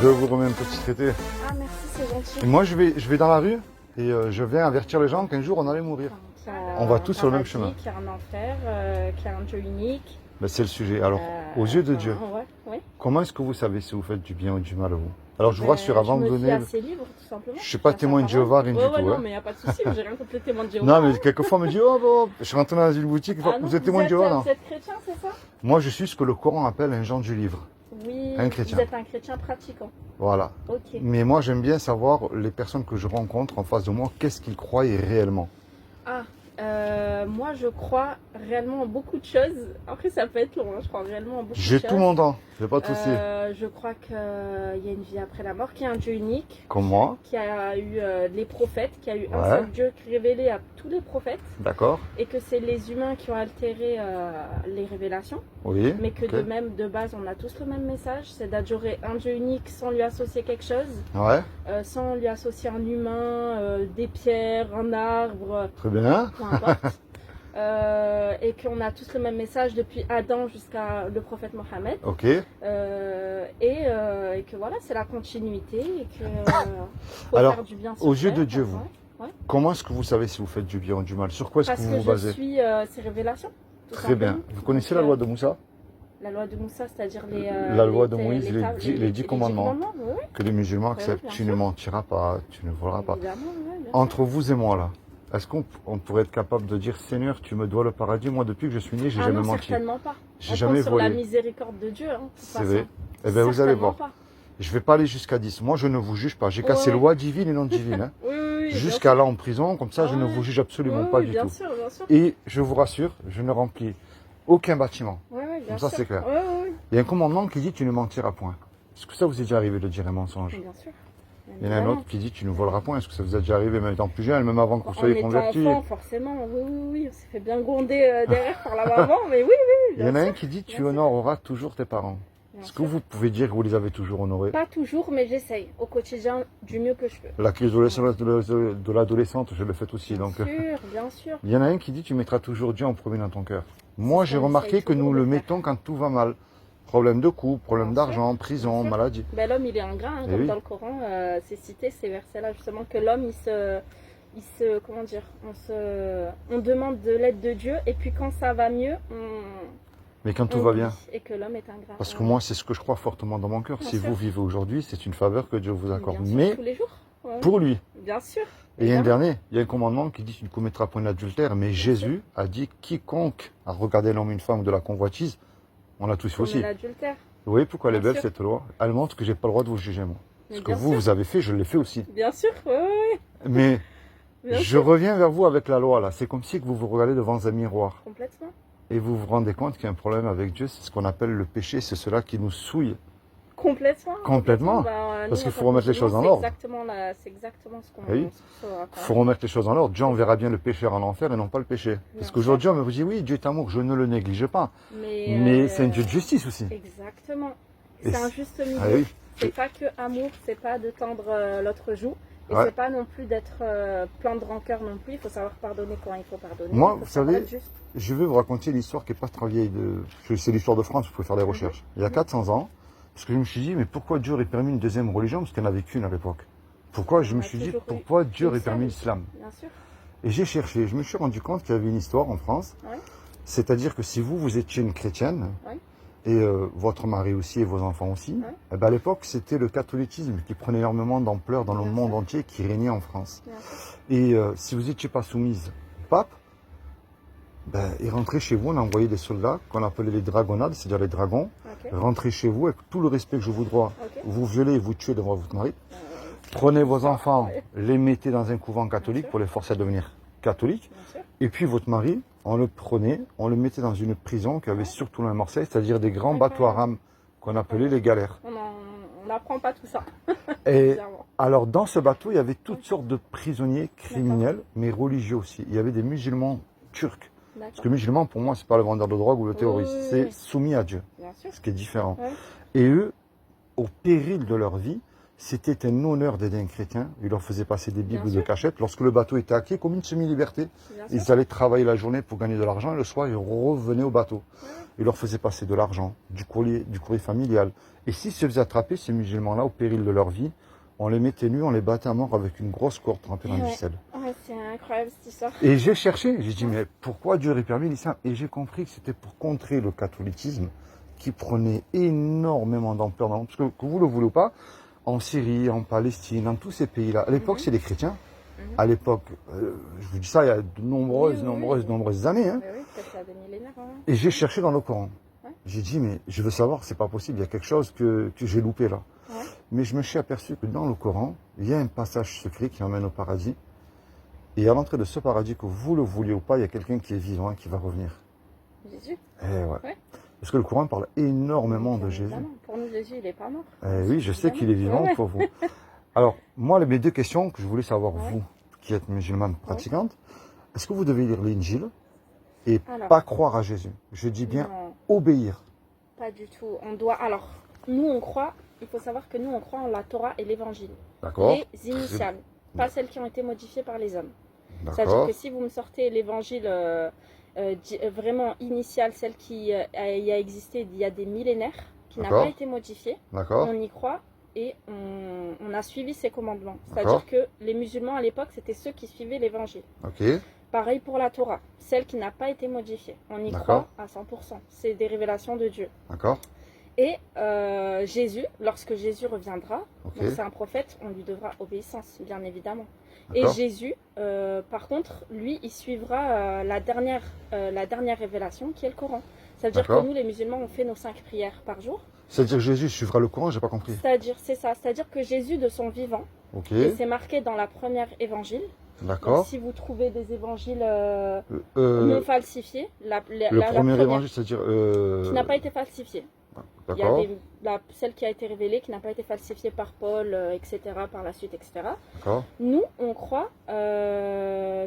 Je vous remets un petit traité. Ah merci, c'est gentil. Et moi, je vais dans la rue et je viens avertir les gens qu'un jour, on allait mourir. On va tous sur le même chemin. Qu'il y a un enfer, qu'il y a un Dieu unique. Ben, c'est le sujet. Alors, aux yeux de Dieu, Ouais. comment est-ce que vous savez si vous faites du bien ou du mal à vous? Alors, je vous rassure, avant de donner... Je me suis assez libre, tout simplement. Je ne suis pas témoin de Jéhovah, rien du tout. Non, hein. mais il n'y a pas de souci, j'ai rien contre les témoins de Jéhovah. Non, mais quelquefois, on me dit, oh, bon, je suis rentré dans une boutique, vous êtes témoin de Jéhovah, non? Vous êtes chrétien, c'est ça? Moi, je suis ce que le Coran appelle un genre du livre. Oui, un chrétien. Vous êtes un chrétien pratiquant. Voilà. Ok. Mais moi, j'aime bien savoir les personnes que je rencontre en face de moi, qu'est-ce qu'ils croient réellement. Ah, moi je crois réellement en beaucoup de choses. Après ça peut être long, hein. Je crois réellement en beaucoup de choses. J'ai tout mon temps, j'ai pas de soucis. Je crois qu'il y a une vie après la mort, qu'il y a un Dieu unique. Comme moi. Qui a eu les prophètes, qui a eu un Ouais. seul Dieu révélé à tous les prophètes. D'accord. Et que c'est les humains qui ont altéré les révélations. Oui. Mais que ok. de même, de base, on a tous le même message, c'est d'adorer un Dieu unique sans lui associer quelque chose. Ouais. Sans lui associer un humain, des pierres, un arbre, Très bien. peu importe. Et qu'on a tous le même message depuis Adam jusqu'à le prophète Mohammed. Ok. Et que voilà, c'est la continuité et que faut Alors, faire du bien sur aux yeux terre, de Dieu, parfois. vous, Ouais. comment est-ce que vous savez si vous faites du bien ou du mal? Sur quoi est-ce que Parce vous que vous je basez? suis ces révélations. tout Très bien. simplement. Vous connaissez Donc, la loi de Moussa? La loi de Moussa, c'est-à-dire les... La loi de Moïse, les 10 commandements. Oui, Que les musulmans acceptent. bien Tu sûr. ne mentiras pas, tu ne voleras pas. évidemment, ouais, bien Entre vous et moi, là, est-ce qu'on pourrait être capable de dire, Seigneur, tu me dois le paradis? Moi, depuis que je suis né, j'ai sûr. jamais non, menti. certainement pas. J'ai On jamais compte sur la volé. miséricorde de Dieu. Hein, de toute C'est façon. vrai. Eh bien, vous allez Certainement voir. pas. Je vais pas aller jusqu'à 10. Moi, je ne vous juge pas. J'ai Ouais, cassé ouais. loi divine et non divine. Hein. Oui, bien Jusqu'à sûr. là en prison, comme ça, je ne Ouais. vous juge absolument Oui, pas oui, du bien tout. sûr, bien sûr. Et je vous rassure, je ne remplis aucun bâtiment. Oui, bien Comme ça, sûr. c'est clair. Oui, Il y a un commandement qui dit tu ne mentiras point. Est-ce que ça vous est déjà arrivé de dire un mensonge? bien sûr. Il y en a un autre qui dit tu ne voleras point. Est-ce que ça vous est déjà arrivé même étant plus jeune, même avant que vous En soyez étant converti? enfant, forcément, oui, on s'est fait bien gronder derrière par la maman, mais oui, Il y en a bien un sûr. qui dit tu Bien sûr. honoreras toujours tes parents. Bien Est-ce que sûr. vous pouvez dire que vous les avez toujours honorés? Pas toujours, mais j'essaye au quotidien du mieux que je peux. La crise de l'adolescente, je l'ai faite aussi. Donc, Bien sûr. il y en a un qui dit tu mettras toujours Dieu en premier dans ton cœur. Moi, ce j'ai qu'on remarqué essaye que nous toujours le de faire. mettons quand tout va mal. Problème de couple, problème Bien sûr, d'argent, bien prison, sûr. maladie. Ben, l'homme, il est ingrat, hein, Eh comme oui. dans le Coran, c'est cité ces versets-là, justement, que l'homme, comment dire, on demande de l'aide de Dieu, et puis quand ça va mieux, Mais quand tout on va oublie, bien. et que l'homme est ingrat. Parce que moi, c'est ce que je crois fortement dans mon cœur. Bien Si sûr. vous vivez aujourd'hui, c'est une faveur que Dieu vous accorde. Bien sûr, Mais tous les jours. Ouais. pour lui. Bien sûr. Et il y a un évidemment. dernier, il y a un commandement qui dit tu ne commettras point d'adultère. Mais Jésus a dit quiconque a regardé l'homme ou une femme de la convoitise, on l'a tous fait Comme aussi. l'adultère. Vous voyez pourquoi elle est Bien belle sûr. cette loi? Elle montre que j'ai pas le droit de vous juger moi. Mais Ce que bien vous, sûr. vous avez fait, je l'ai fait aussi. Bien sûr, oui, Mais bien je sûr. reviens vers vous avec la loi là. C'est comme si que vous vous regardez devant un miroir. Complètement. Et vous vous rendez compte qu'il y a un problème avec Dieu. C'est ce qu'on appelle le péché. C'est cela qui nous souille. Complètement. Complètement. Bah, Parce nous, qu'il en faut tant que remettre les musulmans, choses en c'est ordre. C'est exactement ce qu'on Eh oui. ce qu'il faut Il faut remettre les choses en ordre. Dieu enverra bien le pécheur en enfer et non pas le péché. Parce Bien qu'aujourd'hui, on me dit oui, Dieu est amour, je ne le néglige pas. Mais, Mais c'est un Dieu de justice aussi. Exactement. Et C'est un juste milieu. Ah oui. C'est pas que amour, c'est pas de tendre l'autre joue. Et Ouais. c'est pas non plus d'être plein de rancœur non plus. Il faut savoir pardonner quand il faut pardonner. Moi, Il faut vous savoir savez, être juste. Je vais vous raconter l'histoire qui n'est pas très vieille. C'est l'histoire de France, vous pouvez faire des recherches. Il y a 400 ans, parce que je me suis dit, mais pourquoi Dieu aurait permis une deuxième religion? Parce qu'il n'y en avait qu'une à l'époque. Pourquoi je me On a suis dit, toujours eu pourquoi Dieu aurait une seule. permis l'islam? Bien sûr. Et j'ai cherché, je me suis rendu compte qu'il y avait une histoire en France. Ouais. C'est-à-dire que si vous étiez une chrétienne, Ouais. et votre mari aussi et vos enfants aussi, Ouais. eh ben à l'époque c'était le catholicisme qui prenait énormément d'ampleur dans le Bien monde sûr. entier, qui régnait en France. Bien sûr. Et si vous n'étiez pas soumise au pape, Ben, ils rentraient chez vous, on envoyait des soldats qu'on appelait les dragonnades, c'est-à-dire les dragons. Ok. Rentrez chez vous avec tout le respect que je vous dois. Ok. Vous violez, vous tuez devant votre mari. Euh, Prenez vos enfants, ouais. les mettez dans un couvent catholique sûr. pour les forcer à devenir catholiques. Bien sûr. Et puis votre mari, on le prenait, on le mettait dans une prison qui avait surtout à Marseille, c'est-à-dire des grands Incroyable. bateaux à rames qu'on appelait les galères. On n'apprend pas tout ça. Et Bizarrement. alors dans ce bateau, il y avait toutes sortes de prisonniers criminels, mais religieux aussi. Il y avait des musulmans turcs. Parce que D'accord. musulman, pour moi, c'est pas le vendeur de drogue ou le terroriste, Oui, oui, c'est oui. soumis à Dieu, Bien sûr. ce qui est différent. Ouais. Et eux, au péril de leur vie, c'était un honneur d'aider un chrétien. Ils leur faisaient passer des bibles Bien de sûr. cachette. Lorsque le bateau était hacké, comme une semi-liberté, Bien sûr. ils allaient travailler la journée pour gagner de l'argent et le soir, ils revenaient au bateau. Ouais. Ils leur faisaient passer de l'argent, du courrier familial. Et s'ils se faisaient attraper, ces musulmans-là, au péril de leur vie, on les mettait nus, on les battait à mort avec une grosse corde trempée dans Ouais. du sel. Ouais, c'est incroyable cette histoire. Et j'ai cherché, j'ai dit, mais pourquoi Dieu aurait permis l'islam? Et j'ai compris que c'était pour contrer le catholicisme qui prenait énormément d'ampleur dans le monde. Parce que vous le voulez ou pas, en Syrie, en Palestine, dans tous ces pays-là, à l'époque, c'est les chrétiens. À l'époque, je vous dis ça il y a de nombreuses années. Hein. Mais oui, peut-être ça a des millénaires. Hein. Et j'ai cherché dans le Coran. Ouais. J'ai dit, mais je veux savoir, c'est pas possible, il y a quelque chose que j'ai loupé là. Ouais. Mais je me suis aperçu que dans le Coran, il y a un passage secret qui emmène au paradis. Et à l'entrée de ce paradis, que vous le vouliez ou pas, il y a quelqu'un qui est vivant et qui va revenir. Jésus. Eh ouais. Ouais. Parce que le Coran parle énormément de Bien Jésus. évidemment. Pour nous, Jésus, il n'est pas mort. Oui, je sais qu'il est vivant Ouais. pour vous. Alors, moi, mes deux questions que je voulais savoir, Ouais. vous, qui êtes musulmane pratiquante, est-ce que vous devez lire l'Injil et Alors. pas croire à Jésus? Je dis bien Non, obéir. pas du tout. On doit. Alors, nous, on croit. Il faut savoir que nous, on croit en la Torah et l'Évangile. D'accord? Les initiales, pas celles qui ont été modifiées par les hommes. C'est-à-dire D'accord? que si vous me sortez l'Évangile vraiment initial, celle qui y a existé il y a des millénaires, qui n'a D'accord. pas été modifiée, D'accord? on y croit et on a suivi ses commandements. D'accord. C'est-à-dire que les musulmans à l'époque, c'était ceux qui suivaient l'Évangile. Ok. Pareil pour la Torah, celle qui n'a pas été modifiée. On y D'accord. croit à 100%. C'est des révélations de Dieu. D'accord? Et Jésus, lorsque Jésus reviendra, Ok. donc c'est un prophète, on lui devra obéissance, bien évidemment. Et D'accord? Jésus, par contre, lui, il suivra la dernière révélation qui est le Coran. Ça veut dire que D'accord. nous, les musulmans, on fait nos 5 prières par jour. C'est-à-dire que Jésus suivra le Coran, j'ai pas compris. C'est ça. C'est-à-dire que Jésus, de son vivant, Ok. et c'est marqué dans la première évangile. Donc, D'accord. si vous trouvez des évangiles Euh, non falsifiés, la le premier première évangile, c'est-à-dire. qui n'a pas été falsifiée. Il y a D'accord. celle qui a été révélée, qui n'a pas été falsifiée par Paul, etc., par la suite, etc. D'accord. Nous, on croit que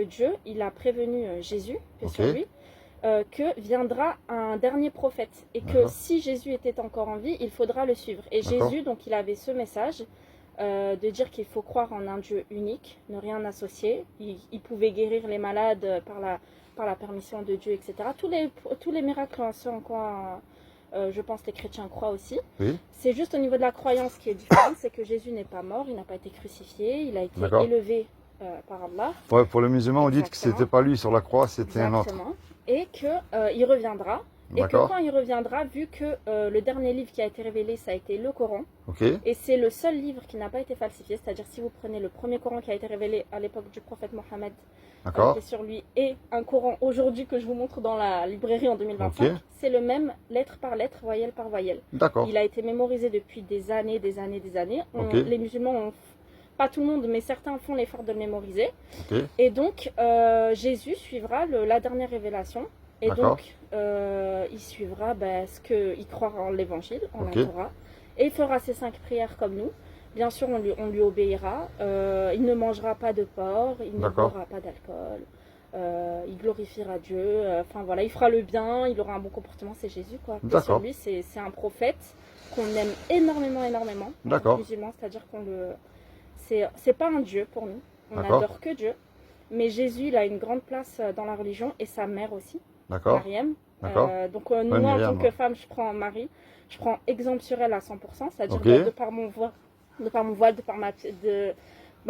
Dieu, il a prévenu Jésus, paix Ok. sur lui, que viendra un dernier prophète. Et que D'accord. si Jésus était encore en vie, il faudra le suivre. Et D'accord. Jésus, donc, il avait ce message de dire qu'il faut croire en un Dieu unique, ne rien associer. Il pouvait guérir les malades par la permission de Dieu, etc. Tous les miracles en ce en quoi, je pense, les chrétiens croient aussi. Oui. C'est juste au niveau de la croyance qui est différente, c'est que Jésus n'est pas mort, il n'a pas été crucifié, il a été D'accord. élevé par Allah. Ouais, pour les musulmans, on dit que Exactement. c'était pas lui sur la croix, c'était un autre. Exactement. Et qu'il reviendra. Et que D'accord. quand il reviendra, vu que le dernier livre qui a été révélé, ça a été le Coran, Ok. et c'est le seul livre qui n'a pas été falsifié, c'est-à-dire si vous prenez le premier Coran qui a été révélé à l'époque du prophète Mohammed, D'accord. qui est sur lui, et un Coran aujourd'hui que je vous montre dans la librairie en 2025, Ok. c'est le même lettre par lettre, voyelle par voyelle. D'accord. Il a été mémorisé depuis des années. Ok. Les musulmans, pas tout le monde, mais certains font l'effort de le mémoriser. Ok. Et donc, Jésus suivra la dernière révélation. Et D'accord. donc, il suivra il croira en l'évangile, en Ok. la Torah. Et il fera ses 5 prières comme nous. Bien sûr, on lui obéira. Il ne mangera pas de porc, il ne D'accord. boira pas d'alcool. Il glorifiera Dieu. Enfin voilà, il fera le bien, il aura un bon comportement. C'est Jésus, quoi. Paix sur D'accord. lui, c'est un prophète qu'on aime énormément. En D'accord. musulman, c'est-à-dire c'est pas un Dieu pour nous. On D'accord. n'adore que Dieu. Mais Jésus, il a une grande place dans la religion et sa mère aussi, D'accord. Mariam. D'accord. Donc moi, en Myriam, tant que femme, je prends Marie. Je prends exemple sur elle à 100%, c'est-à-dire Ok. de par mon voile, de par ma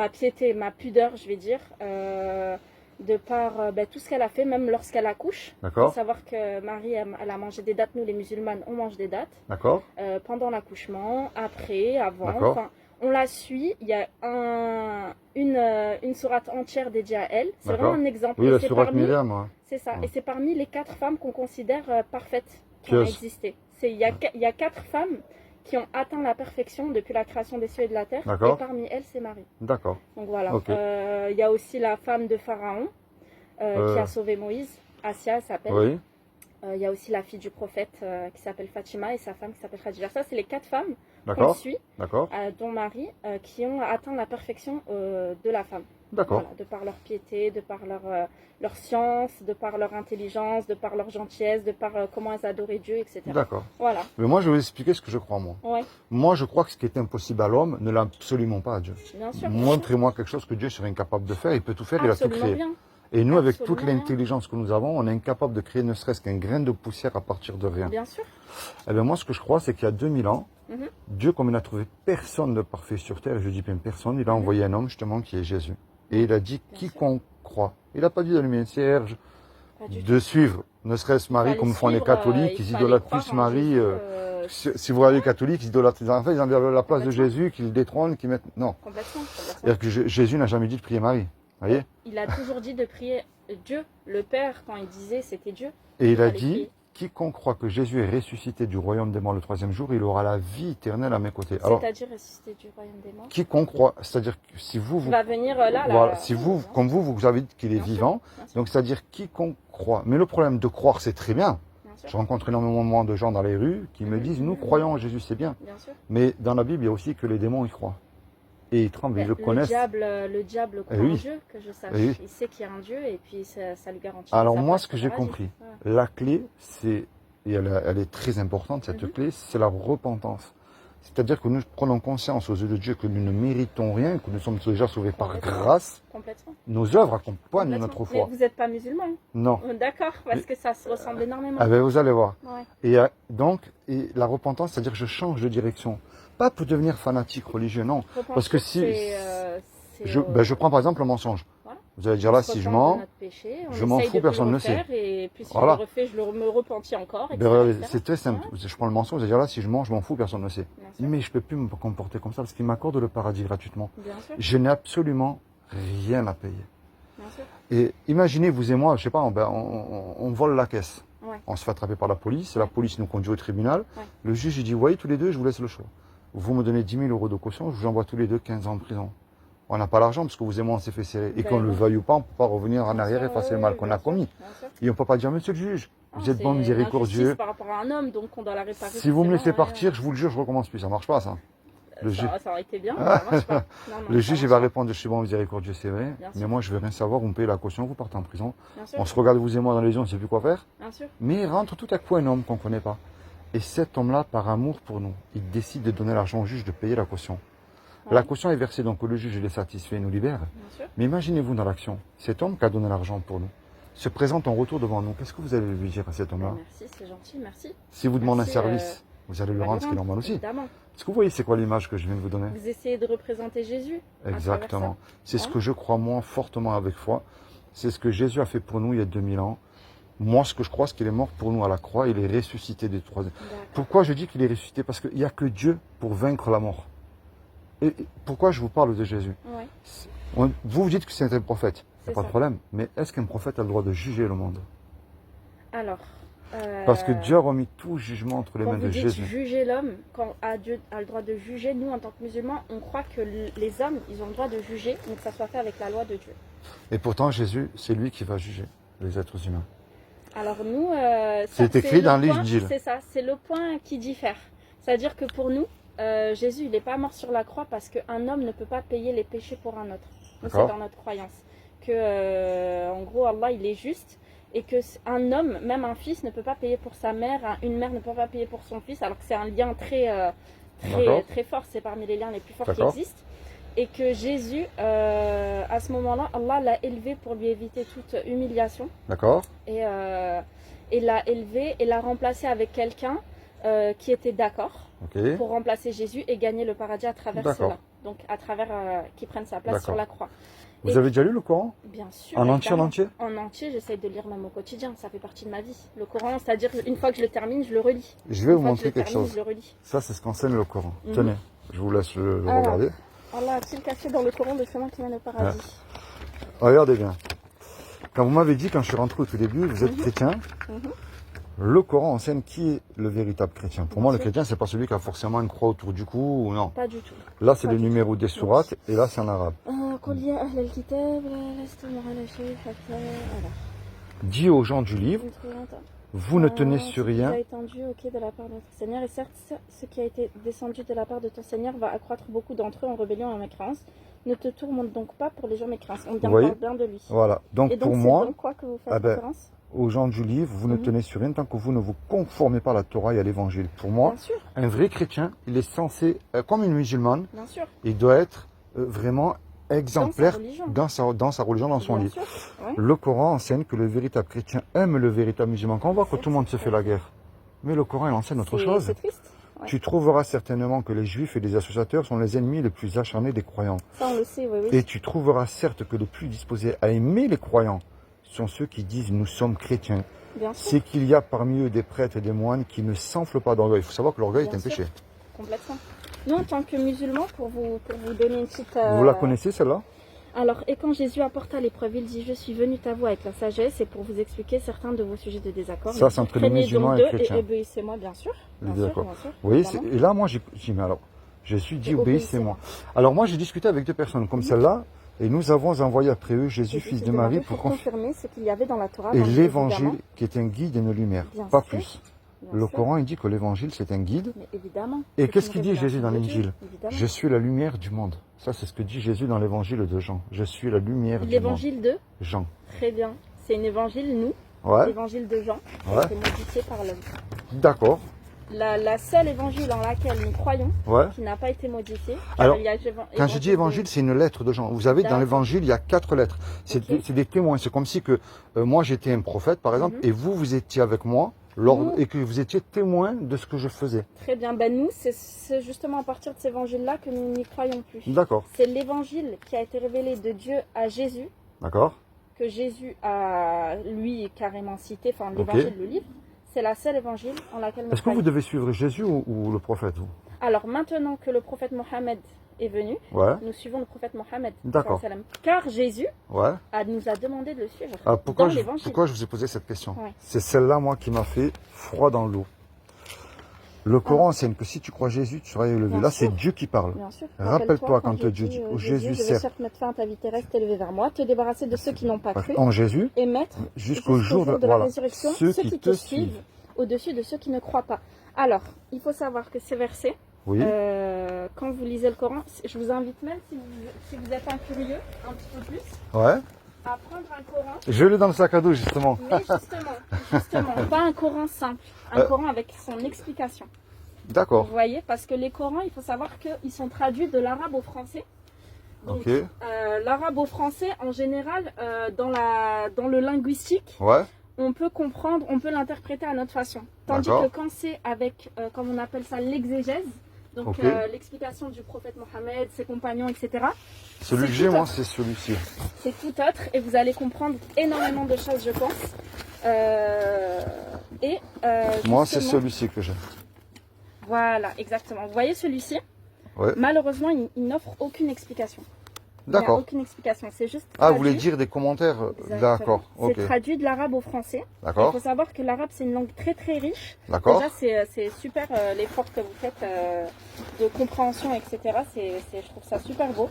piété, ma pudeur, je vais dire, de par tout ce qu'elle a fait, même lorsqu'elle accouche. Il faut D'accord. savoir que Marie, elle a mangé des dattes. Nous, les musulmanes, on mange des dattes D'accord. pendant l'accouchement, après, avant. D'accord. Enfin, On la suit, il y a une sourate entière dédiée à elle. C'est D'accord. vraiment un exemple. Oui, Et la c'est sourate parmi, Myriam, ouais. c'est ça. Ouais. Et c'est parmi les 4 femmes qu'on considère parfaites qui ont Pieuses. existé. Il y a 4 femmes qui ont atteint la perfection depuis la création des cieux et de la terre. D'accord. Et parmi elles, c'est Marie. D'accord. Donc voilà. Ok. Il y a aussi la femme de Pharaon qui a sauvé Moïse. Asia elle s'appelle. Oui. Il y a aussi la fille du prophète qui s'appelle Fatima et sa femme qui s'appelle Khadija. Ça, c'est les 4 femmes qu'on D'accord. suit, D'accord. dont Marie, qui ont atteint la perfection de la femme. D'accord. Voilà, de par leur piété, de par leur science, de par leur intelligence, de par leur gentillesse, de par comment elles adoraient Dieu, etc. D'accord. Voilà. Mais moi, je vais vous expliquer ce que je crois, moi. Ouais, Moi, je crois que ce qui est impossible à l'homme ne l'est absolument pas à Dieu. bien sûr. Montrez-moi quelque chose que Dieu serait incapable de faire. Il peut tout faire, il a tout Absolument créé. rien. Et nous, avec Absolument toute rien. l'intelligence que nous avons, on est incapable de créer ne serait-ce qu'un grain de poussière à partir de rien. Bien sûr. Eh bien, moi, ce que je crois, c'est qu'il y a 2000 ans, Mhm. Dieu, comme il n'a trouvé personne de parfait sur terre, et je dis bien personne, il a Mhm. envoyé un homme, justement, qui est Jésus. Et il a dit, Bien quiconque croit. Il n'a pas dit d'allumer une cierge, Pas du tout. de suivre, ne serait-ce Marie, Fallait comme font les suivre, catholiques, il ils fallait idolâtrent croire plus en Marie. Jésus, Si vous regardez les catholiques, ils idolâtrent les enfants, ils enlèvent la place de Complètement. Jésus, qu'ils le détrônent, qu'ils mettent. Non. complètement. C'est-à-dire que Jésus n'a jamais dit de prier Marie. Vous voyez? Il a toujours dit de prier Dieu, le Père, quand il disait c'était Dieu. Et il a fallait dit, prier. quiconque croit que Jésus est ressuscité du royaume des morts le 3e jour, il aura la vie éternelle à mes côtés. Alors, C'est-à-dire ressuscité du royaume des morts. quiconque croit, c'est-à-dire que si vous, Il va venir là. voilà, si vous, comme vous avez dit qu'il est Bien sûr. vivant, Bien sûr. donc c'est-à-dire quiconque croit. Mais le problème de croire, c'est très bien. Bien sûr. Je rencontre énormément de gens dans les rues qui me Mhm. disent, nous croyons en Jésus, c'est bien. Bien sûr. Mais dans la Bible, il y a aussi que les démons y croient. Et ils tremblent, ils le connaissent. Le diable croit oui. en Dieu, que je sache. Eh oui. Il sait qu'il y a un Dieu et puis ça lui garantit. Alors sa moi, place ce que au j'ai paradis. compris, Voilà. la clé, c'est, et elle est très importante, cette Mhm. clé, c'est la repentance. C'est-à-dire que nous prenons conscience aux yeux de Dieu que nous ne méritons rien, que nous sommes déjà sauvés par Complètement. grâce. Complètement. Nos œuvres accompagnent Complètement. notre Mais foi. vous n'êtes pas musulman. Hein. Non. D'accord, parce Mais- que ça se ressemble énormément. Ah ben, vous allez voir. Ouais. Et donc, et la repentance, c'est-à-dire que je change de direction. Pas pour devenir fanatique religieux, non. Parce que si- je prends par exemple le mensonge. Voilà. Vous allez dire là, si je mens, je m'en fous, personne ne le sait. Et puis si Voilà. je le refais, me repentis encore. ben, etc., regardez, etc. c'est très simple. Je prends le mensonge, vous allez dire là, si je mens, je m'en fous, personne ne le sait. Bien sûr. Mais je peux plus me comporter comme ça parce qu'il m'accorde le paradis gratuitement. Bien sûr. Je n'ai absolument rien à payer. Bien sûr. Et imaginez, vous et moi, je sais pas, on vole la caisse. Ouais. On se fait attraper par la police, la police nous conduit au tribunal. Ouais. Le juge, il dit, voyez, tous les deux, je vous laisse le choix. Vous me donnez 10 000 euros de caution, je vous envoie tous les deux 15 ans de prison. On n'a pas l'argent parce que vous et moi, on s'est fait serrer. Et Ben qu'on le oui. veuille ou pas, on ne peut pas revenir en Bien arrière et sûr, effacer le oui, mal oui, qu'on bien a sûr, commis. bien sûr. Et on ne peut pas dire, monsieur le juge, Non, vous êtes bon, c'est miséricordieux. l'injustice par rapport à un homme, donc on doit la réparer. Si vous me laissez forcément, partir, je vous le jure, je recommence plus. Ça marche pas, ça. Le juge, ça aurait été bien, mais ça marche pas. Non, non, le ça juge, il marche va pas. répondre, je suis bon, miséricordieux, c'est vrai. Bien sûr. Mais moi, je veux rien savoir. Vous me payez la caution, vous partez en prison. Bien sûr, On se regarde, vous et moi, dans les yeux, on ne sait plus quoi faire. bien sûr. Mais il rentre tout à coup un homme qu'on ne connaît pas. Et cet homme-là, par amour pour nous, il décide de donner l'argent au juge, de payer la caution. Ouais. La caution est versée, donc le juge il est satisfait et nous libère. Bien sûr. Mais imaginez-vous dans l'action, cet homme qui a donné l'argent pour nous, se présente en retour devant nous. Qu'est-ce que vous allez lui dire à cet homme-là? Merci, c'est gentil, merci. Si vous demandez un Merci, service, vous allez lui rendre, ce qui est normal aussi. Évidemment. Est-ce que vous voyez c'est quoi l'image que je viens de vous donner? Vous essayez de représenter Jésus. à Exactement. travers C'est ce Ouais. que je crois moi fortement avec foi. C'est ce que Jésus a fait pour nous il y a 2000 ans. Moi, ce que je crois, c'est qu'il est mort pour nous à la croix. Il est ressuscité des 3 ça. D'accord. Pourquoi je dis qu'il est ressuscité? Parce qu'il n'y a que Dieu pour vaincre la mort. Et pourquoi je vous parle de Jésus? Ouais. Vous vous dites que c'est un prophète. Il C'est n'y a pas de ça. problème. Mais est-ce qu'un prophète a le droit de juger le monde? Alors. Parce que Dieu a remis tout jugement entre les Quand mains vous de dites Jésus. juger l'homme, quand Dieu a le droit de juger, nous en tant que musulmans, on croit que les hommes, ils ont le droit de juger, mais que ça soit fait avec la loi de Dieu. Et pourtant, Jésus, c'est lui qui va juger les êtres humains. Alors nous, C'est écrit dans le point- l'Injil. C'est ça, c'est le point qui diffère. C'est-à-dire que pour nous, Jésus, il n'est pas mort sur la croix parce qu'un homme ne peut pas payer les péchés pour un autre. Nous, c'est D'accord. dans notre croyance. Que, en gros, Allah, il est juste et que un homme, même un fils, ne peut pas payer pour sa mère, une mère ne peut pas payer pour son fils, alors que c'est un lien D'accord. très fort, c'est parmi les liens les plus forts qui D'accord. existent. Et que Jésus, à ce moment-là, Allah l'a élevé pour lui éviter toute humiliation D'accord? et l'a élevé et l'a remplacé avec quelqu'un qui était d'accord Ok. pour remplacer Jésus et gagner le paradis à travers D'accord. cela. Donc à travers qui prenne sa place sur D'accord. la croix. Vous Et- avez déjà lu le Coran? Bien sûr. En entier, en évidemment. entier? En entier, j'essaye de lire même au quotidien. Ça fait partie de ma vie. Le Coran, c'est-à-dire une fois que je le termine, je le relis. Je vais vous Une fois que montrer je le quelque termine, chose. je le relis. Ça, c'est ce qu'enseigne le Coran. Mhm. Tenez. Je vous laisse le Alors. regarder. Allah a-t-il caché dans le Coran le chemin qui mène au paradis? Regardez bien. Quand vous m'avez dit, quand je suis rentré au tout début, vous êtes chrétien, le Coran enseigne qui est le véritable chrétien. Pour moi, le chrétien, c'est pas celui qui a forcément une croix autour du cou ou non. Pas du tout. Là, c'est le numéro des sourates et là, c'est en arabe. Dis aux gens du livre, vous ne tenez sur rien. Ce qui a été entendu de la part de notre Seigneur, et certes, ce qui a été descendu de la part de ton Seigneur va accroître beaucoup d'entre eux en rébellion et en mécréance. Ne te tourmente donc pas pour les gens mécréants. On parle bien de lui. Voilà. Donc, et donc, pour moi, donc quoi que vous faites référence aux gens du livre, vous ne tenez sur rien tant que vous ne vous conformez pas à la Torah et à l'évangile. Pour moi, un vrai chrétien, il est censé, comme une musulmane, il doit être vraiment exemplaire dans sa religion, dans son livre. Le Coran enseigne que le véritable chrétien aime le véritable musulman. Quand on voit que tout le monde se fait la guerre, mais le Coran, il enseigne autre chose. C'est triste. Tu trouveras certainement que les juifs et les associateurs sont les ennemis les plus acharnés des croyants. Ça, on le sait, oui. Et tu trouveras certes que les plus disposés à aimer les croyants sont ceux qui disent nous sommes chrétiens. C'est qu'il y a parmi eux des prêtres et des moines qui ne s'enflent pas d'orgueil. Il faut savoir que l'orgueil est un péché. Complètement. Nous, en tant que musulmans, pour vous donner une petite... Vous la connaissez celle-là? Alors, et quand Jésus apporta l'épreuve, il dit, je suis venu à vous avec la sagesse et pour vous expliquer certains de vos sujets de désaccord. Ça, c'est entre les musulmans et les chrétiens. Et obéissez-moi, bien sûr. D'accord. Oui, et là, moi, j'ai dit, mais alors, Jésus dit, obéissez-moi. Alors, moi, j'ai discuté avec deux personnes comme celle-là, et nous avons envoyé après eux Jésus, fils de Marie, pour confirmer ce qu'il y avait dans la Torah. Et l'évangile, qui est un guide et une lumière, pas plus. Le Coran, il dit que l'évangile, c'est un guide. Mais évidemment. Et qu'est-ce qu'il dit Jésus dans l'évangile? Je suis la lumière du monde. Ça, c'est ce que dit Jésus dans l'évangile de Jean. Je suis la lumière du monde. L'évangile de Jean. Très bien. C'est un évangile, nous. L'évangile de Jean. C'est modifié par l'homme. D'accord. La seule évangile en laquelle nous croyons, qui n'a pas été modifiée. Alors, quand je dis évangile, c'est une lettre de Jean. Vous savez, dans l'évangile, il y a 4 lettres. C'est des témoins. C'est comme si que moi, j'étais un prophète, par exemple, et vous étiez avec moi. Et que vous étiez témoin de ce que je faisais. Très bien. Ben nous, c'est justement à partir de cet évangile-là que nous n'y croyons plus. D'accord. C'est l'évangile qui a été révélé de Dieu à Jésus. D'accord. Que Jésus a, lui, carrément cité, enfin l'évangile, le livre. C'est la seule évangile en laquelle nous croyons. Est-ce que vous devez suivre Jésus ou le prophète, vous? Alors, maintenant que le prophète Mohammed est venu, nous suivons le prophète Mohammed. D'accord. Car Jésus nous a demandé de le suivre. Pourquoi je vous ai posé cette question? C'est celle-là, moi, qui m'a fait froid dans l'eau. Le Coran enseigne que si tu crois Jésus, tu seras élevé. Là, c'est Dieu qui parle. Rappelle-toi quand Dieu dit Jésus, je vais certes mettre fin à ta vie terrestre, t'élever vers moi, te débarrasser de ceux qui n'ont pas cru en Jésus, et mettre jusqu'au jour de la résurrection ceux qui te suivent au-dessus de ceux qui ne croient pas. Alors, il faut savoir que ces versets, quand vous lisez le Coran, je vous invite même, si vous êtes un curieux, un petit peu plus, à prendre un Coran. Je l'ai dans le sac à dos, justement. Mais justement, pas un Coran simple, un Coran avec son explication. D'accord. Vous voyez, parce que les Corans, il faut savoir qu'ils sont traduits de l'arabe au français. Donc, l'arabe au français, en général, dans le linguistique, on peut comprendre, on peut l'interpréter à notre façon. Tandis que quand c'est avec, comme on appelle ça, l'exégèse, donc l'explication du prophète Mohammed, ses compagnons, etc. Celui que j'ai, moi, c'est celui-ci. C'est tout autre et vous allez comprendre énormément de choses, je pense. Moi, c'est celui-ci que j'ai. Voilà, exactement. Vous voyez celui-ci? Malheureusement, il n'offre aucune explication. D'accord. Il n'y a aucune explication, c'est juste traduit. Ah, vous voulez dire des commentaires? D'accord. C'est traduit de l'arabe au français. D'accord. Il faut savoir que l'arabe, c'est une langue très très riche. D'accord. Déjà, c'est super l'effort que vous faites de compréhension, etc. Je trouve ça super beau.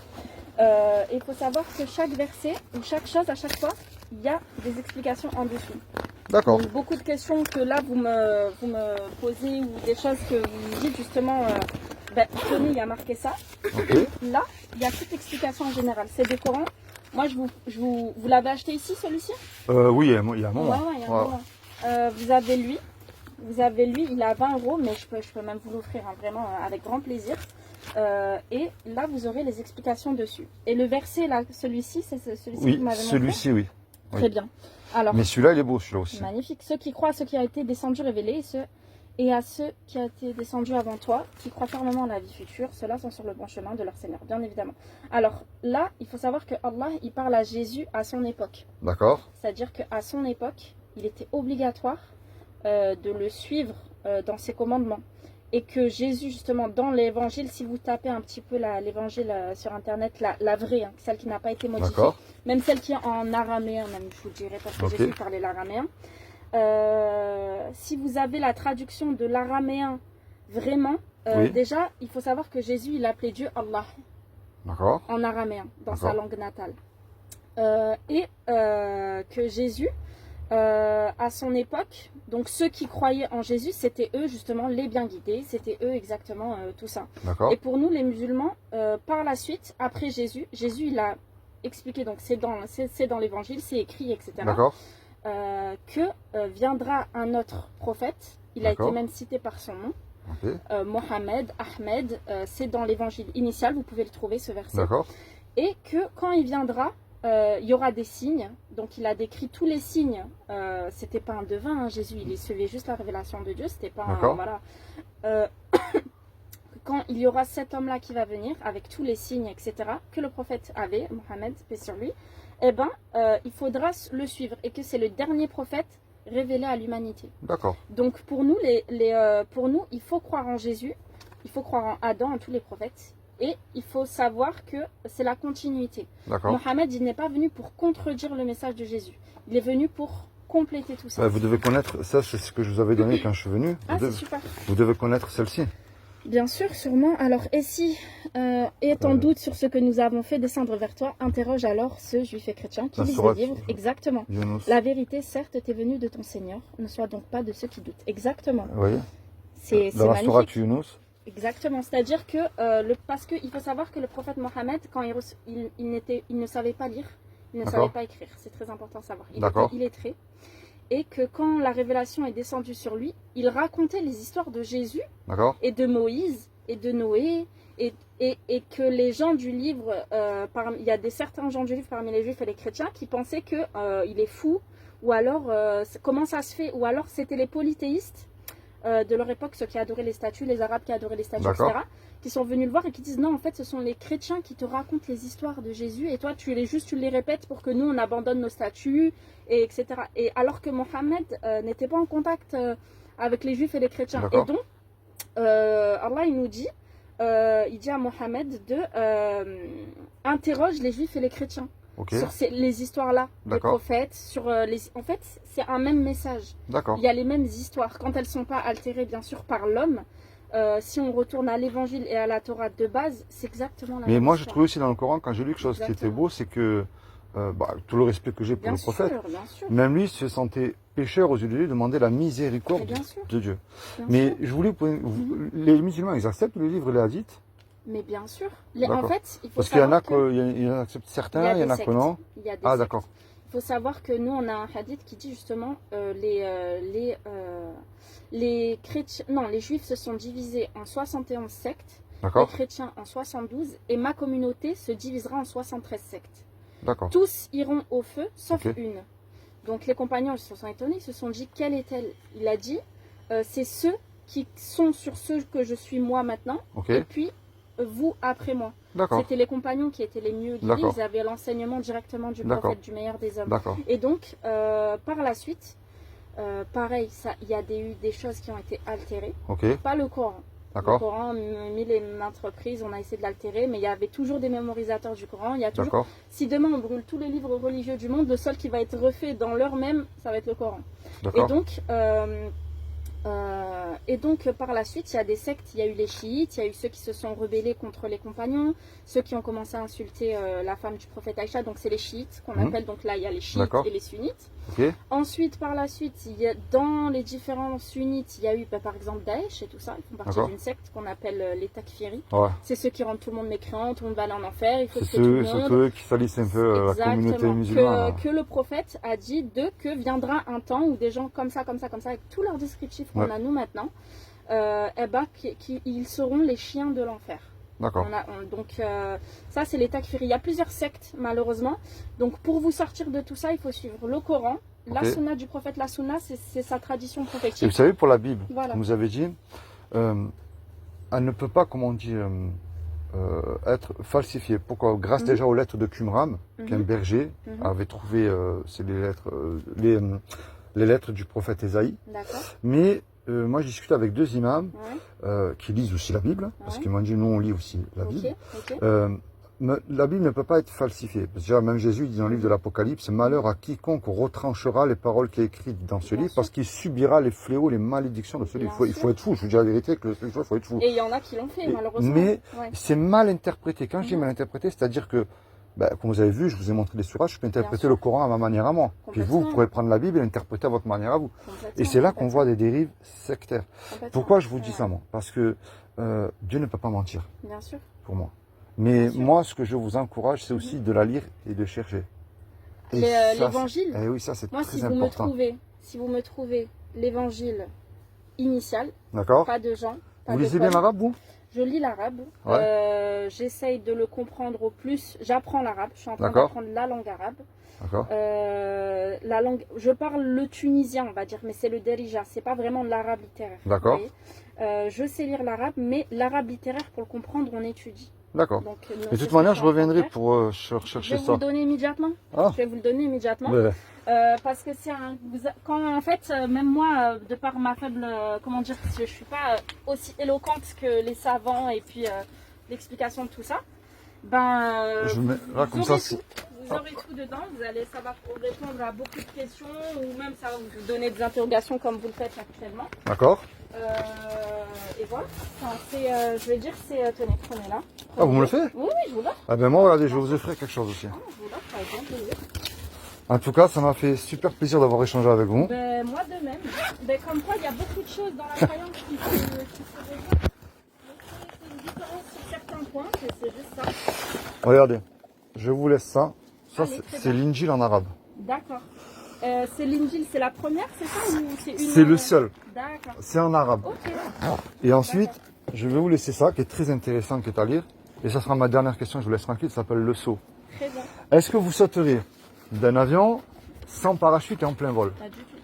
Il faut savoir que chaque verset, ou chaque chose, à chaque fois, il y a des explications en dessous. D'accord. Beaucoup de questions que là, vous me posez, ou des choses que vous dites justement... tenez, il y a marqué ça. Là, il y a toute explication en général. C'est des Corans. Moi, vous l'avez acheté ici, celui-ci? Oui, il y a un moment. Il y a un moment. Vous avez lui, il est à 20 €, mais je peux même vous l'offrir, vraiment, avec grand plaisir. Et là, vous aurez les explications dessus. Et le verset, là, celui-ci, c'est celui-ci que vous m'avez montré? Celui-ci, oui. Très bien. Alors, mais celui-là, il est beau, celui-là aussi. Magnifique. Ceux qui croient à ce qui a été descendu, révélé, et à ceux qui ont été descendus avant toi, qui croient fermement à la vie future, ceux-là sont sur le bon chemin de leur Seigneur, bien évidemment. Alors là, il faut savoir que Allah, il parle à Jésus à son époque. D'accord. C'est-à-dire qu'à son époque, il était obligatoire de le suivre dans ses commandements. et que Jésus, justement, dans l'évangile, si vous tapez un petit peu l'évangile sur internet, la vraie, hein, celle qui n'a pas été modifiée, D'accord. même celle qui est en araméen, même je vous dirais, parce que Ok. Jésus parlait l'araméen. Si vous avez la traduction de l'araméen vraiment, Oui. déjà, il faut savoir que Jésus, il appelait Dieu Allah D'accord. en araméen, dans sa D'accord. langue natale. Que Jésus, à son époque, donc ceux qui croyaient en Jésus, c'était eux justement les bien guidés, c'était eux exactement tout ça. D'accord. Et pour nous les musulmans, par la suite, après Jésus, il a expliqué, donc c'est dans l'évangile, c'est écrit, etc. D'accord. Que viendra un autre prophète, il a été D'accord. même cité par son nom, Ok. Mohammed, Ahmed, c'est dans l'évangile initial, vous pouvez le trouver ce verset. D'accord. Et que quand il viendra, il y aura des signes. Donc il a décrit tous les signes. C'était pas un devin, hein, Jésus, il suivait juste la révélation de Dieu. C'était pas un, D'accord. voilà. Quand il y aura cet homme-là qui va venir avec tous les signes, etc., que le prophète avait, Mohammed, paix sur lui, eh ben, il faudra le suivre et que c'est le dernier prophète révélé à l'humanité. D'accord. Donc pour nous, pour nous, il faut croire en Jésus, il faut croire en Adam, en tous les prophètes, et il faut savoir que c'est la continuité. D'accord. Mohammed, il n'est pas venu pour contredire le message de Jésus, il est venu pour compléter tout ça. Vous devez connaître, ça c'est ce que je vous avais donné quand je suis venu. Ah, c'est super. Vous devez connaître celle-ci. Bien sûr, sûrement. Alors, et si est en doute sur ce que nous avons fait descendre vers toi, interroge alors ce juif et chrétien qui La lit le sourate, livre. Exactement. Yunus. La vérité, certes, t'est venue de ton Seigneur. Ne sois donc pas de ceux qui doutent. Exactement. Vous voyez C'est dans la magnifique. sourate Yunus. Exactement. C'est-à-dire que parce qu'il faut savoir que le prophète Mohammed, quand il ne savait pas lire, il ne D'accord. savait pas écrire. C'est très important de savoir. Il D'accord. était illettré. Et que quand la révélation est descendue sur lui, il racontait les histoires de Jésus D'accord. et de Moïse et de Noé et que les gens du livre, il y a certains gens du livre parmi les juifs et les chrétiens qui pensaient que il est fou, ou alors comment ça se fait, ou alors c'était les polythéistes de leur époque, ceux qui adoraient les statues, les arabes qui adoraient les statues, D'accord. etc., qui sont venus le voir et qui disent non, en fait ce sont les chrétiens qui te racontent les histoires de Jésus et toi tu les répètes pour que nous on abandonne nos statues, et etc. Et alors que Mohammed n'était pas en contact avec les juifs et les chrétiens. D'accord. Et donc Allah il nous dit, il dit à Mohammed de interroge les juifs et les chrétiens Ok. sur les histoires-là des D'accord. prophètes, en fait c'est un même message. D'accord. Il y a les mêmes histoires quand elles ne sont pas altérées bien sûr par l'homme. Si on retourne à l'évangile et à la Torah de base, c'est exactement la Mais même moi, je histoire. trouvais aussi dans le Coran, quand j'ai lu quelque chose qui était Exactement. beau, c'est que, tout le respect que j'ai pour Bien le prophète, sûr, bien sûr. même lui se sentait pécheur aux yeux de Dieu, demandait la Mais miséricorde bien sûr, de Dieu. bien Mais sûr. je voulais, les musulmans, ils acceptent le livre et les hadiths, Mais bien sûr. En D'accord. fait, il faut parce qu'il y en a savoir il y en acceptent certains, il y en des a que sectes. non. Il y a des Ah, sectes. d'accord. Il faut savoir que nous, on a un hadith qui dit justement les chrétiens, non, les juifs se sont divisés en 71 sectes, les D'accord. chrétiens en 72, et ma communauté se divisera en 73 sectes. D'accord. Tous iront au feu, sauf Ok. une. Donc les compagnons ils se sont étonnés, ils se sont dit, quelle est-elle? Il a dit, c'est ceux qui sont sur ceux que je suis moi maintenant, Ok. et puis vous après moi. D'accord. C'était les compagnons qui étaient les mieux guidés, D'accord. ils avaient l'enseignement directement du D'accord. prophète, du meilleur des hommes. D'accord. Et donc, par la suite, pareil, il y a eu des choses qui ont été altérées. Ok. Pas le Coran. Le D'accord. Coran, mille et maintes reprises, on a essayé de l'altérer, mais il y avait toujours des mémorisateurs du Coran. Il y a toujours... D'accord. Si demain on brûle tous les livres religieux du monde, le seul qui va être refait dans l'heure même, ça va être le Coran. Et D'accord. donc, par la suite, il y a des sectes, il y a eu les chiites, il y a eu ceux qui se sont rebellés contre les compagnons, ceux qui ont commencé à insulter la femme du prophète Aïcha, donc c'est les chiites qu'on appelle, donc là il y a les chiites D'accord. et les sunnites. Ok. Ensuite, par la suite, dans les différents sunnites, il y a eu par exemple Daesh et tout ça, ils font partie D'accord. d'une secte qu'on appelle les takfiris. Ouais. C'est ceux qui rendent tout le monde mécréant, tout le monde va aller en enfer, il faut C'est tuer tout le ceux, monde. ceux qui salissent un peu la communauté Exactement. musulmane. Que le prophète a dit que viendra un temps où des gens comme ça, avec tout leur descriptif qu'on Ouais. a nous maintenant, ils seront les chiens de l'enfer. D'accord. Donc ça c'est les takfiris. Il y a plusieurs sectes malheureusement. Donc pour vous sortir de tout ça, il faut suivre le Coran, la Ok. sunna du prophète. La sunna c'est sa tradition Et vous prophétique. savez, pour la Bible, Voilà. comme vous avez dit, elle ne peut pas, comment on dit, être falsifiée. Pourquoi? Grâce Mhm. déjà aux lettres de Qumran, qu'un Mhm. berger Mhm. avait trouvé, c'est les lettres du prophète Ésaïe. D'accord. Mais moi j'ai discuté avec 2 imams Ouais. qui lisent aussi la Bible, parce Ouais. qu'ils m'ont dit nous on lit aussi la Ok, Bible. ok. La Bible ne peut pas être falsifiée. Parce que déjà, même Jésus dit dans le livre de l'Apocalypse, malheur à quiconque retranchera les paroles qui est écrites dans ce Bien livre, sûr. parce qu'il subira les fléaux, les malédictions de ce livre. Bien Il faut sûr. être fou, je vous dis la vérité, que il faut être fou. Et il y en a qui l'ont fait, Et- malheureusement. mais Ouais. c'est mal interprété. Quand je dis Mhm. mal interprété, c'est-à-dire que, comme vous avez vu, je vous ai montré des surages, je peux interpréter sûr. le Coran à ma manière à moi. Puis vous Complètement. pourrez prendre la Bible et l'interpréter à votre manière à vous. Complètement, Et c'est là qu'on complètement, voit des dérives sectaires. complètement. Pourquoi je vous dis Ouais. ça, moi? Parce que Dieu ne peut pas mentir, Bien sûr. pour moi. Mais Bien sûr. moi, ce que je vous encourage, c'est aussi de la lire et de chercher. Et ça, L'évangile, eh oui, ça c'est moi, très si vous important. si vous me trouvez l'évangile initial, D'accord? pas de Jean, pas Vous de lisez Paul. bien l'arabe, vous? Je lis l'arabe. J'essaye de le comprendre au plus. J'apprends l'arabe. Je suis en train D'accord. d'apprendre la langue arabe. D'accord? La langue, je parle le tunisien, on va dire, mais c'est le derija. C'est pas vraiment de l'arabe littéraire. D'accord. vous voyez. Je sais lire l'arabe, mais l'arabe littéraire, pour le comprendre, on étudie. D'accord. Donc, Et de c'est toute ce que manière, je je suis en train de reviendrai faire. pour Je chercher vais vous ça. le donner immédiatement. Ah, Je vais vous le donner immédiatement. ouais. Parce que c'est un. Quand en fait, même moi, de par ma faible. Comment dire, je suis pas aussi éloquente que les savants et puis l'explication de tout ça. Je mets là comme ça. Vous aurez tout dedans, ça va vous répondre à beaucoup de questions ou même ça va vous donner des interrogations comme vous le faites actuellement. D'accord? Et voilà. Enfin, je vais dire, tenez, prenez-là. Ah, vous me le faites? Oui, oui, je vous l'offre. Ah ben moi, regardez, je vais vous offrir quelque chose aussi. Je vous l'offre avec grand plaisir. En tout cas, ça m'a fait super plaisir d'avoir échangé avec vous. Moi de même. Comme quoi, il y a beaucoup de choses dans la croyance qui se rejoignent. C'est une différence sur certains points, c'est juste ça. Regardez, je vous laisse ça. Ça, Allez, très c'est bien. l'Injil en arabe. D'accord. C'est l'Injil, c'est la première, c'est ça ou c'est une C'est le seul. D'accord. C'est en arabe. Ok. Et ensuite, je vais vous laisser ça, qui est très intéressant, qui est à lire. Et ça sera ma dernière question, je vous laisse tranquille, ça s'appelle le saut. Très bien. Est-ce que vous sauteriez d'un avion sans parachute et en plein vol? Pas du tout.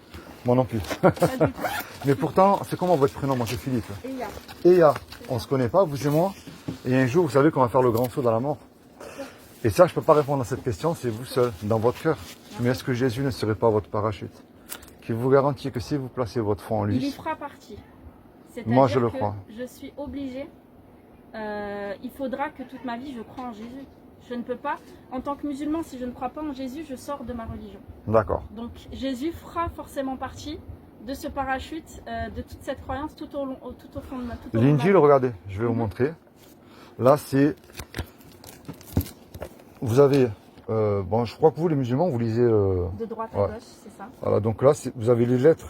Moi non plus. Pas du tout. Mais pourtant, c'est comment votre prénom? Moi, c'est Philippe. Et il y a. Eya, on se connaît pas, vous et moi. Et un jour, vous savez qu'on va faire le grand saut dans la mort. Et ça, je peux pas répondre à cette question, c'est vous seul, dans votre cœur. Mais est-ce que Jésus ne serait pas votre parachute? Qui vous garantit que si vous placez votre foi en Il y lui, fera partie. Moi, je C'est-à-dire le que crois. Je suis obligée. Il faudra que toute ma vie, je croie en Jésus. Je ne peux pas, en tant que musulman, si je ne crois pas en Jésus, je sors de ma religion. d'accord. Donc Jésus fera forcément partie de ce parachute, de toute cette croyance tout au fond de ma tout au long de ma L'Injil, vie. regardez, je vais vous montrer. Là, c'est... Vous avez... bon, je crois que vous, les musulmans, vous lisez... De droite à ouais. gauche, c'est ça. Voilà, donc là, vous avez les lettres,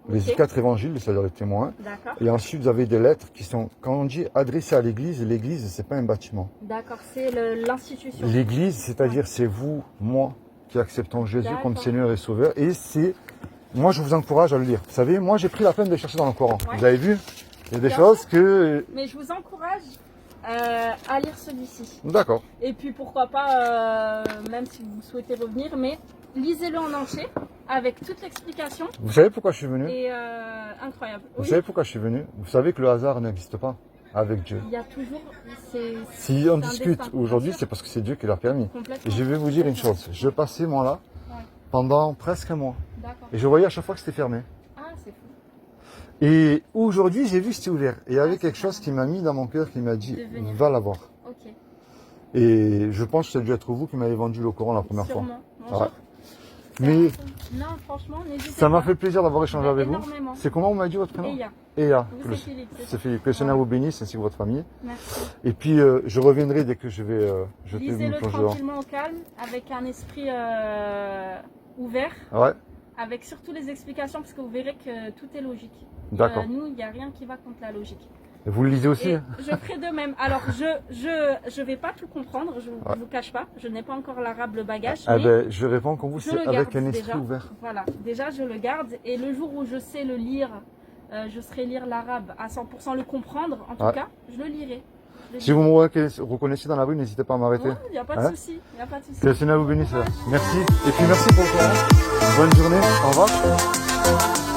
les Ok. 4 évangiles, c'est-à-dire les témoins. D'accord. Et ensuite, vous avez des lettres qui sont, quand on dit adressées à l'église, c'est pas un bâtiment. D'accord, c'est l'institution. L'église, c'est-à-dire c'est vous, moi, qui acceptons Jésus comme D'accord. Seigneur et Sauveur. Et c'est, moi, je vous encourage à le lire. Vous savez, moi, j'ai pris la peine de chercher dans le Coran. Ouais. Vous avez vu? Il y a des Bien choses que... Mais je vous encourage à lire celui-ci. D'accord. Et puis pourquoi pas, même si vous souhaitez revenir, mais lisez-le en entier avec toute l'explication. Vous savez pourquoi je suis venu? Et incroyable. Vous Oui, savez pourquoi je suis venu? Vous savez que le hasard n'existe pas avec Dieu. il y a toujours. Si on c'est un discute destin, aujourd'hui, bien sûr. c'est parce que c'est Dieu qui l'a permis. Et Complètement. je vais vous dire une chose. Je passais, moi, là, Ouais. pendant presque un mois. D'accord. Et je voyais à chaque fois que c'était fermé. Ah, c'est fou. Et aujourd'hui, j'ai vu que c'était ouvert. Et il y avait Ah, quelque c'est chose qui m'a mis dans mon cœur, qui m'a dit, De venir. va la voir. Ok. Et je pense que ça a dû être vous qui m'avez vendu le Coran la première fois. Sûrement. Bonjour. Ouais. Mais Non, franchement, n'hésitez pas. ça m'a fait plaisir d'avoir échangé avec vous. Énormément. C'est comment vous m'avez dit votre prénom? Eya. Eya. Vous, c'est Philippe. C'est Philippe. Que le Seigneur vous bénisse ainsi que votre famille. Merci. Et puis je reviendrai dès que je vais jeter mon Lisez-le plongeon. tranquillement au calme, avec un esprit ouvert, Ouais, avec surtout les explications, parce que vous verrez que tout est logique. d'accord. Nous, il n'y a rien qui va contre la logique. Et vous le lisez aussi? Et je ferai de même. Alors, je vais pas tout comprendre, je ne vous cache pas. Je n'ai pas encore l'arabe, le bagage. Ah mais ben, je réponds comme vous, je c'est le avec garde un esprit déjà. ouvert. Voilà, déjà je le garde. Et le jour où je sais le lire, je saurai lire l'arabe à 100%, le comprendre en tout Ouais. cas, je le lirai. Je le Si vous me reconnaissez dans la rue, n'hésitez pas à m'arrêter. Il n'y a pas de Hein? souci. Il y a pas de souci. Que le Seigneur vous bénisse. Merci. Et puis merci pour le Coran. Bonne journée. Au revoir.